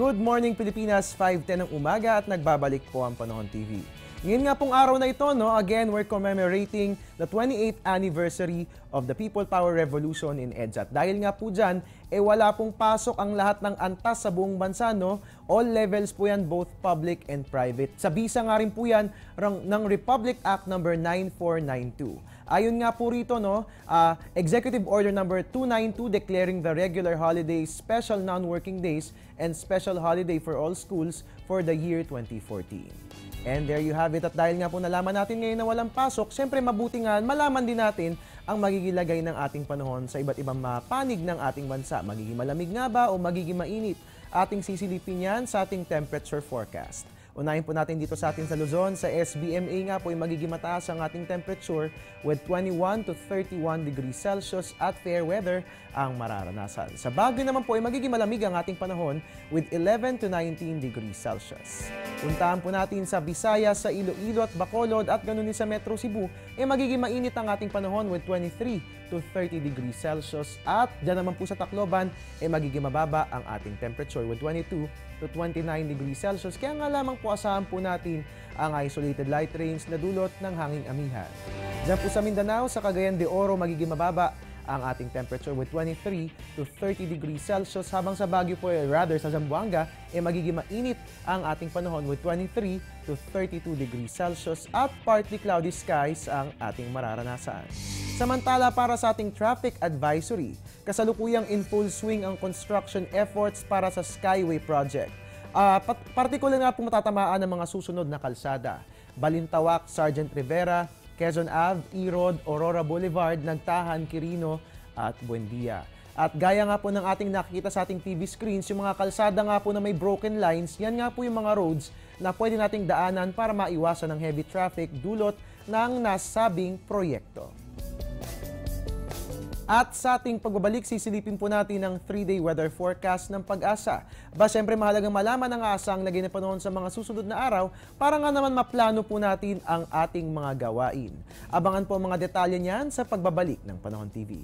Good morning Pilipinas, 5:10 ng umaga at nagbabalik po ang Panahon TV. Ngayon nga pong araw na ito, again, we're commemorating the 28th anniversary of the People Power Revolution in EDSA. Dahil nga po dyan, wala pong pasok ang lahat ng antas sa buong bansa, All levels po yan, both public and private. Sa bisa nga rin po yan ng Republic Act number 9492. Ayon nga po rito, Executive Order number 292 declaring the regular holidays, special non-working days, and special holiday for all schools for the year 2014. And there you have it. At dahil nga po nalaman natin ngayon na walang pasok, syempre mabuti nga malaman din natin ang magiging lagay ng ating panahon sa iba't ibang panig ng ating bansa. Magiging malamig nga ba o magiging mainit? Ating sisilipin yan sa ating temperature forecast. Unahin po natin dito sa atin sa Luzon, sa SBMA nga po ay magiging mataas ang ating temperature with 21 to 31 degrees Celsius at fair weather ang mararanasan. Sa Baguio naman po ay magiging malamig ang ating panahon with 11 to 19 degrees Celsius. Puntahan po natin sa Visayas, sa Iloilo at Bacolod at ganoon din sa Metro Cebu ay magiging mainit ang ating panahon with 23 to 30 degrees Celsius at dyan naman po sa Tacloban ay magiging mababa ang ating temperature with 22 to 29 degrees Celsius. Kaya nga lamang po asahan po natin ang isolated light rains na dulot ng hanging amihan. Diyan po sa Mindanao, sa Cagayan de Oro, magiging mababa ang ating temperature with 23 to 30 degrees Celsius. Habang sa Baguio po, sa Zamboanga, magiging mainit ang ating panahon with 23 to 32 degrees Celsius at partly cloudy skies ang ating mararanasan. Samantala, para sa ating traffic advisory, kasalukuyang in full swing ang construction efforts para sa Skyway Project. Partikular nga po matatamaan ng mga susunod na kalsada: Balintawak, Sergeant Rivera, Quezon Ave, E-Road, Aurora Boulevard, Nagtahan, Quirino at Buendia. At gaya nga po ng ating nakikita sa ating TV screens, yung mga kalsada nga po na may broken lines, yan nga po yung mga roads na pwede nating daanan para maiwasan ng heavy traffic dulot ng nasabing proyekto. At sa ating pagbabalik, sisilipin po natin ang 3-day weather forecast ng Pag-asa. Siyempre mahalagang malaman ang asang lagay ng panahon sa mga susunod na araw para nga naman maplano po natin ang ating mga gawain. Abangan po ang mga detalye niyan sa pagbabalik ng Panahon TV.